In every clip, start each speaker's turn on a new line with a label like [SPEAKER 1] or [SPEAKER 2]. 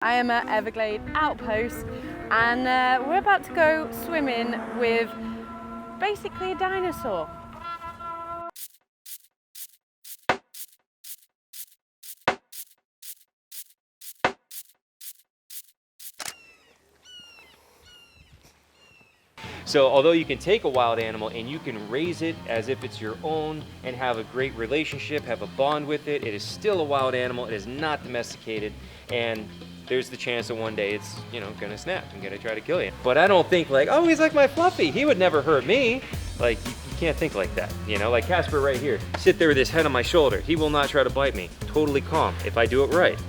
[SPEAKER 1] I am at Everglades outpost and we're about to go swimming with basically a dinosaur.
[SPEAKER 2] So although you can take a wild animal and you can raise it as if it's your own and have a great relationship, have a bond with it, it is still a wild animal. It is not domesticated, and there's the chance that one day it's, you know, gonna snap and gonna try to kill you. But I don't think like, oh, he's like my Fluffy, he would never hurt me. Like, you can't think like that, you know? Like Casper right here, sit there with his head on my shoulder. He will not try to bite me. Totally calm if I do it right.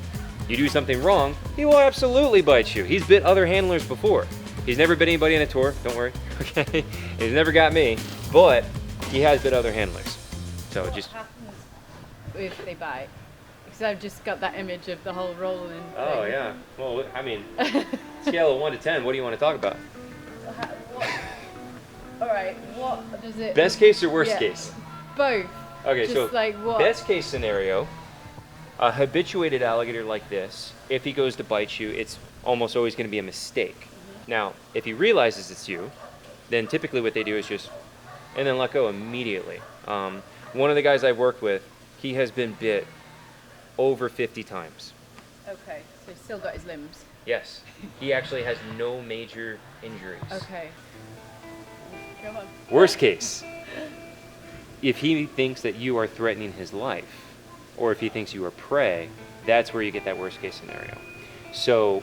[SPEAKER 2] You do something wrong, he will absolutely bite you. He's bit other handlers before. He's never bit anybody on a tour, don't worry, okay? He's never got me, but he has bit other handlers. So
[SPEAKER 1] What
[SPEAKER 2] just...
[SPEAKER 1] happens if they bite? Because I've just got that image of the whole rolling
[SPEAKER 2] Oh
[SPEAKER 1] thing.
[SPEAKER 2] yeah, well, I mean, scale of 1 to 10, what do you want to talk about?
[SPEAKER 1] Alright, what does it...
[SPEAKER 2] Best case or worst
[SPEAKER 1] Yeah.
[SPEAKER 2] case?
[SPEAKER 1] Both.
[SPEAKER 2] Okay,
[SPEAKER 1] Just
[SPEAKER 2] so
[SPEAKER 1] like what?
[SPEAKER 2] best case scenario, a habituated alligator like this, if he goes to bite you, it's almost always going to be a mistake. Now, if he realizes it's you, then typically what they do is just, and then let go immediately. One of the guys I've worked with, he has been bit over 50 times.
[SPEAKER 1] Okay, so he's still got his limbs.
[SPEAKER 2] Yes, he actually has no major injuries.
[SPEAKER 1] Okay. Come on.
[SPEAKER 2] Worst case, if he thinks that you are threatening his life, or if he thinks you are prey, that's where you get that worst case scenario. So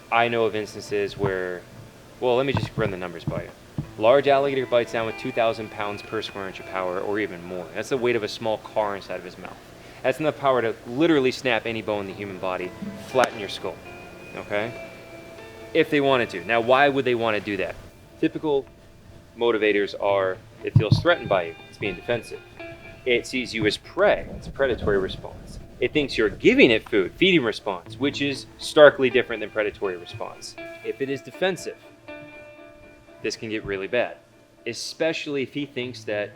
[SPEAKER 2] I know of instances where, well, let me just run the numbers by you. Large alligator bites down with 2,000 pounds per square inch of power, or even more. That's the weight of a small car inside of his mouth. That's enough power to literally snap any bone in the human body, flatten your skull, okay? If they wanted to. Now, why would they want to do that? Typical motivators are, it feels threatened by you, it's being defensive. It sees you as prey, it's a predatory response. It thinks you're giving it food, feeding response, which is starkly different than predatory response. If it is defensive, this can get really bad, especially if he thinks that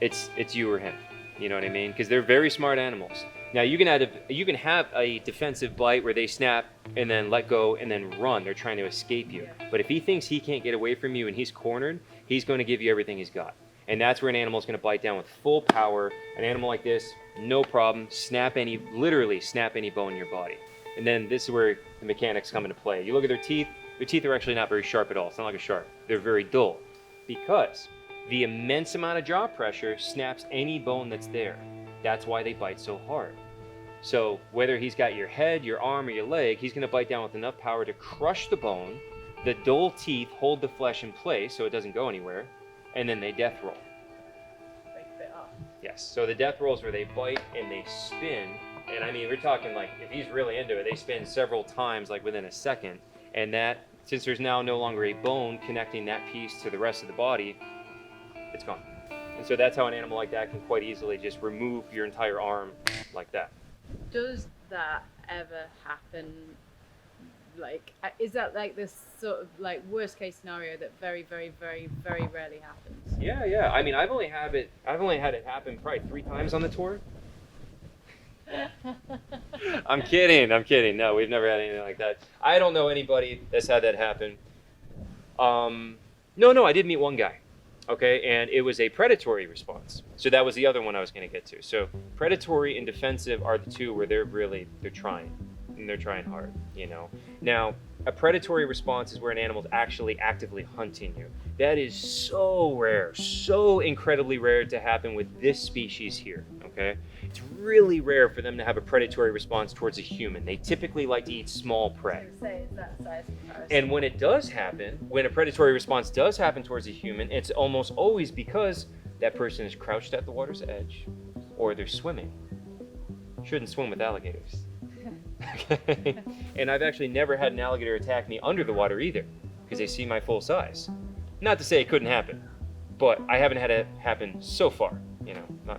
[SPEAKER 2] it's you or him. You know what I mean? Because they're very smart animals. Now you can have a defensive bite where they snap and then let go and then run. They're trying to escape you. But if he thinks he can't get away from you and he's cornered, he's going to give you everything he's got. And that's where an animal is going to bite down with full power. An animal like this, no problem, literally snap any bone in your body. And then this is where the mechanics come into play. You look at their teeth are actually not very sharp at all. It's not like a shark. They're very dull because the immense amount of jaw pressure snaps any bone that's there. That's why they bite so hard. So whether he's got your head, your arm, or your leg, he's going to bite down with enough power to crush the bone. The dull teeth hold the flesh in place so it doesn't go anywhere. And then they death roll. Yes, so the death rolls where they bite and they spin, and I mean, we're talking like, if he's really into it, they spin several times, like within a second, and that, since there's now no longer a bone connecting that piece to the rest of the body, it's gone. And so that's how an animal like that can quite easily just remove your entire arm like that.
[SPEAKER 1] Does that ever happen? Like, is that like this sort of like worst case scenario that very, very, very, very rarely happens?
[SPEAKER 2] Yeah. I mean, I've only had it happen probably 3 times on the tour. I'm kidding. No, we've never had anything like that. I don't know anybody that's had that happen. No, I did meet one guy. Okay, and it was a predatory response. So that was the other one I was going to get to. So predatory and defensive are the two where they're trying. And they're trying hard, you know. Now, a predatory response is where an animal's actually actively hunting you. That is so rare, so incredibly rare to happen with this species here, okay? It's really rare for them to have a predatory response towards a human. They typically like to eat small prey. And when it does happen, when a predatory response does happen towards a human, it's almost always because that person is crouched at the water's edge or they're swimming. Shouldn't swim with alligators. Okay. And I've actually never had an alligator attack me under the water either, because they see my full size. Not to say it couldn't happen, but I haven't had it happen so far, you know,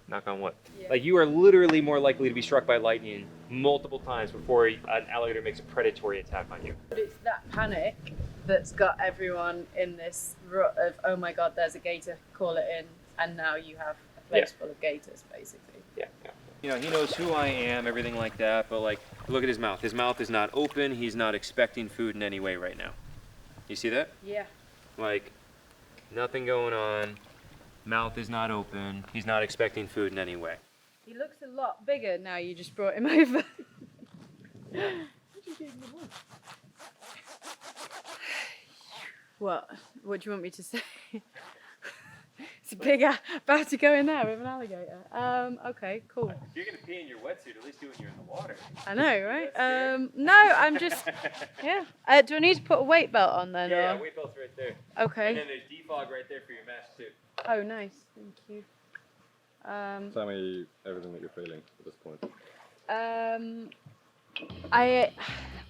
[SPEAKER 2] knock on wood. Yeah. Like, you are literally more likely to be struck by lightning multiple times before an alligator makes a predatory attack on you.
[SPEAKER 1] But it's that panic that's got everyone in this rut of, oh my God, there's a gator, call it in, and now you have a place full of gators, basically.
[SPEAKER 2] Yeah. You know, he knows who I am, everything like that, but like, look at his mouth. His mouth is not open. He's not expecting food in any way right now. You see that?
[SPEAKER 1] Yeah.
[SPEAKER 2] Like, nothing going on. Mouth is not open. He's not expecting food in any way.
[SPEAKER 1] He looks a lot bigger now you just brought him over. What? What do you want me to say? It's a big about to go in there with an alligator. Okay, cool.
[SPEAKER 2] If you're gonna pee in your wetsuit, at least do it when you're in the water.
[SPEAKER 1] I know, right? No, I'm just, yeah. Do I need to put a weight belt on then?
[SPEAKER 2] Yeah,
[SPEAKER 1] or?
[SPEAKER 2] weight belt's right there.
[SPEAKER 1] Okay.
[SPEAKER 2] And then there's defog right there for your mask too.
[SPEAKER 1] Oh, nice. Thank you.
[SPEAKER 3] Tell me everything that you're feeling at this point.
[SPEAKER 1] I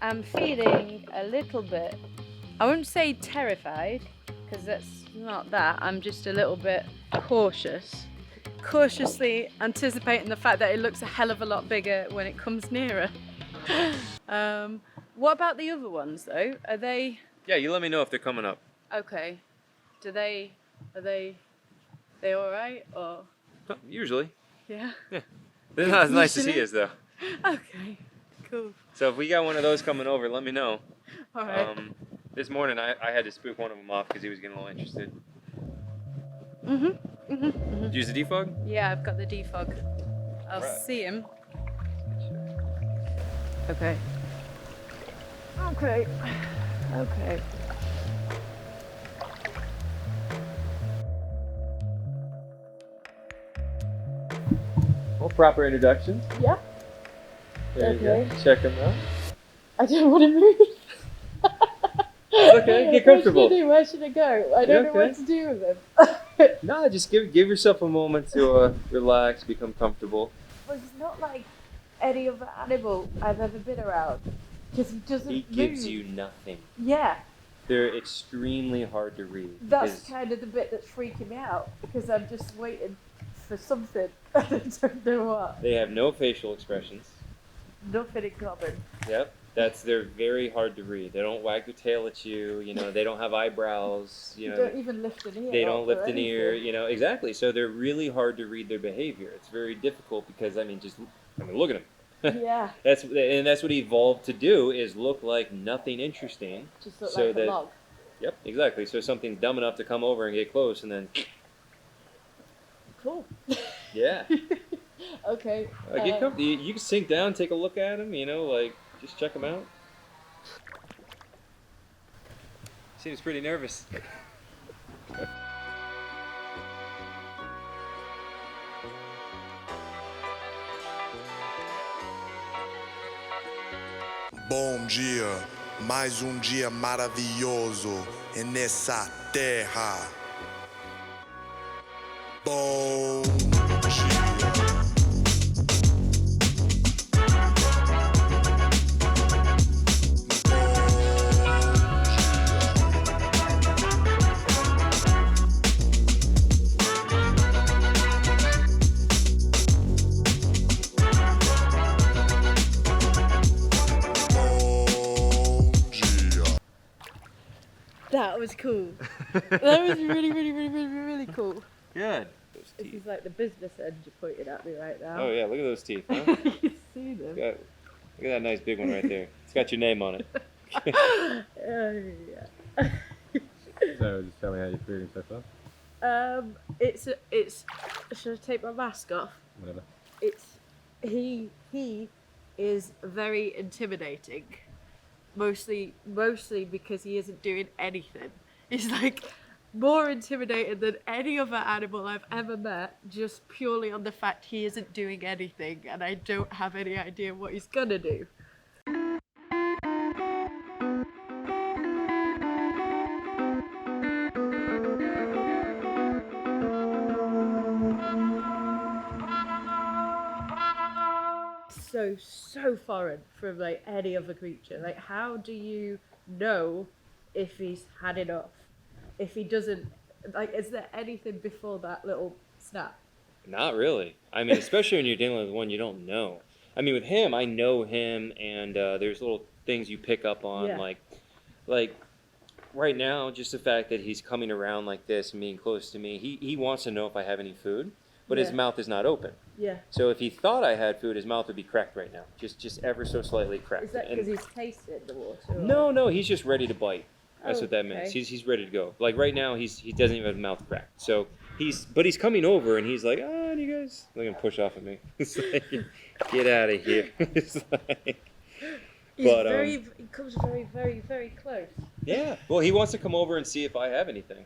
[SPEAKER 1] am feeling a little bit, I wouldn't say terrified, because that's not that. I'm just a little bit cautious. Cautiously anticipating the fact that it looks a hell of a lot bigger when it comes nearer. What about the other ones though? Are they...
[SPEAKER 2] Yeah, you let me know if they're coming up.
[SPEAKER 1] Okay. Are they alright or...
[SPEAKER 2] Usually.
[SPEAKER 1] Yeah?
[SPEAKER 2] Yeah. They're not as nice as he is though.
[SPEAKER 1] Okay. Cool.
[SPEAKER 2] So if we got one of those coming over, let me know.
[SPEAKER 1] Alright.
[SPEAKER 2] This morning I had to spook one of them off because he was getting a little interested.
[SPEAKER 1] Did
[SPEAKER 2] Did you use the defog?
[SPEAKER 1] Yeah, I've got the defog. I'll
[SPEAKER 2] Right.
[SPEAKER 1] see him. Okay. Okay. Okay.
[SPEAKER 2] Well, proper introduction.
[SPEAKER 1] Yeah.
[SPEAKER 2] There you
[SPEAKER 1] Okay.
[SPEAKER 2] go. Check him out.
[SPEAKER 1] I don't want to move.
[SPEAKER 2] Okay, get comfortable.
[SPEAKER 1] What should I do? Where should I go? I don't know
[SPEAKER 2] okay?
[SPEAKER 1] what to do with him.
[SPEAKER 2] No, just give yourself a moment to relax, become comfortable.
[SPEAKER 1] Well, he's not like any other animal I've ever been around. Because he doesn't
[SPEAKER 2] He
[SPEAKER 1] move.
[SPEAKER 2] gives you nothing.
[SPEAKER 1] Yeah.
[SPEAKER 2] They're extremely hard to read.
[SPEAKER 1] That's
[SPEAKER 2] because
[SPEAKER 1] kind of the bit that's freaking me out. Because I'm just waiting for something. I don't know what.
[SPEAKER 2] they have no facial expressions.
[SPEAKER 1] Nothing in common.
[SPEAKER 2] Yep. They're very hard to read. They don't wag their tail at you, you know, they don't have eyebrows, you
[SPEAKER 1] You
[SPEAKER 2] know.
[SPEAKER 1] don't even lift an ear.
[SPEAKER 2] They
[SPEAKER 1] up
[SPEAKER 2] don't
[SPEAKER 1] or
[SPEAKER 2] lift an ear,
[SPEAKER 1] anything.
[SPEAKER 2] you know, exactly. So they're really hard to read their behavior. It's very difficult because look at him.
[SPEAKER 1] Yeah.
[SPEAKER 2] That's what he evolved to do, is look like nothing interesting.
[SPEAKER 1] Just look
[SPEAKER 2] So
[SPEAKER 1] like
[SPEAKER 2] that-
[SPEAKER 1] a log.
[SPEAKER 2] Yep, exactly. So something's dumb enough to come over and get close, and then
[SPEAKER 1] Cool.
[SPEAKER 2] yeah,
[SPEAKER 1] Okay.
[SPEAKER 2] get comfortable. You can sink down, take a look at him, you know, like just check him out. Seems pretty nervous.
[SPEAKER 4] Bom dia, mais dia maravilhoso nessa terra. Bom dia.
[SPEAKER 1] That was cool. That was really cool.
[SPEAKER 2] Good.
[SPEAKER 1] This is like the business end you're pointing at me right now.
[SPEAKER 2] Oh yeah, look at those teeth. Huh?
[SPEAKER 1] You can see them.
[SPEAKER 2] Look at that nice big one right there. It's got your name on it.
[SPEAKER 1] Yeah.
[SPEAKER 3] So just tell me how you're feeling so far.
[SPEAKER 1] It's. Should I take my mask off?
[SPEAKER 3] Whatever.
[SPEAKER 1] He is very intimidating. Mostly because he isn't doing anything. He's like more intimidating than any other animal I've ever met, just purely on the fact he isn't doing anything and I don't have any idea what he's gonna do. So foreign from like any other creature. Like, how do you know if he's had enough? If he doesn't, like, is there anything before that little snap?
[SPEAKER 2] Not really. I mean, especially when you're dealing with one you don't know. I mean, with him, I know him, and there's little things you pick up on,
[SPEAKER 1] Yeah.
[SPEAKER 2] like right now, just the fact that he's coming around like this and being close to me. He wants to know if I have any food, but his
[SPEAKER 1] Yeah.
[SPEAKER 2] mouth is not open.
[SPEAKER 1] Yeah.
[SPEAKER 2] So if he thought I had food, his mouth would be cracked right now, just ever so slightly cracked.
[SPEAKER 1] Is that
[SPEAKER 2] And-
[SPEAKER 1] because he's tasted the water? Or?
[SPEAKER 2] No, he's just ready to bite. That's
[SPEAKER 1] Oh,
[SPEAKER 2] what that means.
[SPEAKER 1] okay.
[SPEAKER 2] He's ready to go. Like right now, he doesn't even have his mouth cracked. So he's coming over and he's like, oh, you guys, they're gonna push off of me. It's like, get out of here. It's like,
[SPEAKER 1] He comes very, very, very close.
[SPEAKER 2] yeah. Well, he wants to come over and see if I have anything.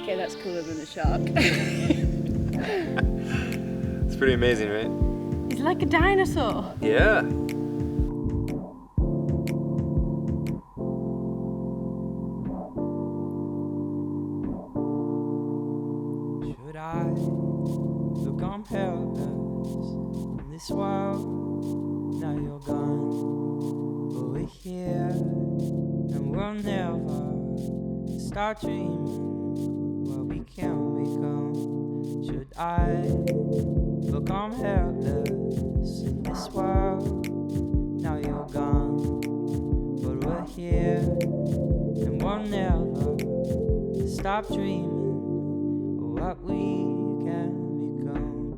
[SPEAKER 1] Okay, that's cooler than a shark.
[SPEAKER 2] It's pretty amazing, right?
[SPEAKER 1] He's like a dinosaur.
[SPEAKER 2] Yeah.
[SPEAKER 5] Should I look on helpless in this world? Now you're gone, but we're here, and we'll never start dreaming what we can become. Should I look on helpless in this world? Now you're gone, but we're here, and we'll never stop dreaming what we can become.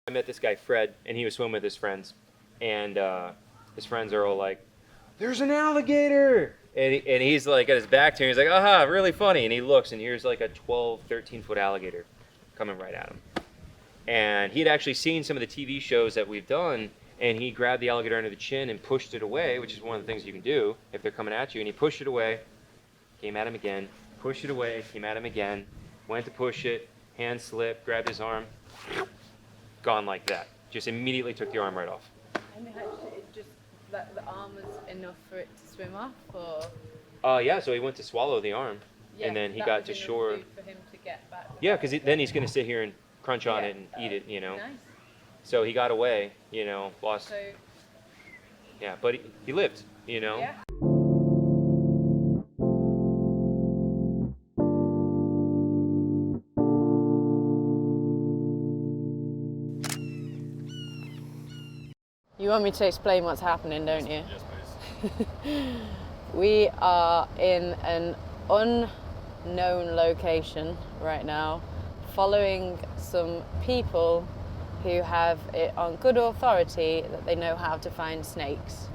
[SPEAKER 2] I met this guy Fred, and he was swimming with his friends, and his friends are all like, "There's an alligator!" And he's like got his back to him. He's like, "Aha, really funny!" And he looks, and here's like a 12, 13-foot alligator coming right at him. And he'd actually seen some of the TV shows that we've done, and he grabbed the alligator under the chin and pushed it away, which is one of the things you can do if they're coming at you. And he pushed it away, came at him again, pushed it away, came at him again, went to push it, hand slipped, grabbed his arm, gone like that. Just immediately took the arm right off.
[SPEAKER 1] And actually, it just that the arm was enough for it to swim off, or
[SPEAKER 2] Yeah, so he went to swallow the arm, and then he
[SPEAKER 1] that
[SPEAKER 2] got
[SPEAKER 1] was
[SPEAKER 2] to
[SPEAKER 1] enough
[SPEAKER 2] shore.
[SPEAKER 1] food for him to get back.
[SPEAKER 2] Yeah, because then he's going to sit here and crunch on
[SPEAKER 1] Yeah,
[SPEAKER 2] it and eat it, you know.
[SPEAKER 1] Nice.
[SPEAKER 2] So he got away, you know, lost.
[SPEAKER 1] So
[SPEAKER 2] Yeah, but he lived, you know.
[SPEAKER 1] yeah. You want me to explain what's happening, don't you?
[SPEAKER 3] Yes, please.
[SPEAKER 1] We are in an unknown location right now, following some people who have it on good authority that they know how to find snakes.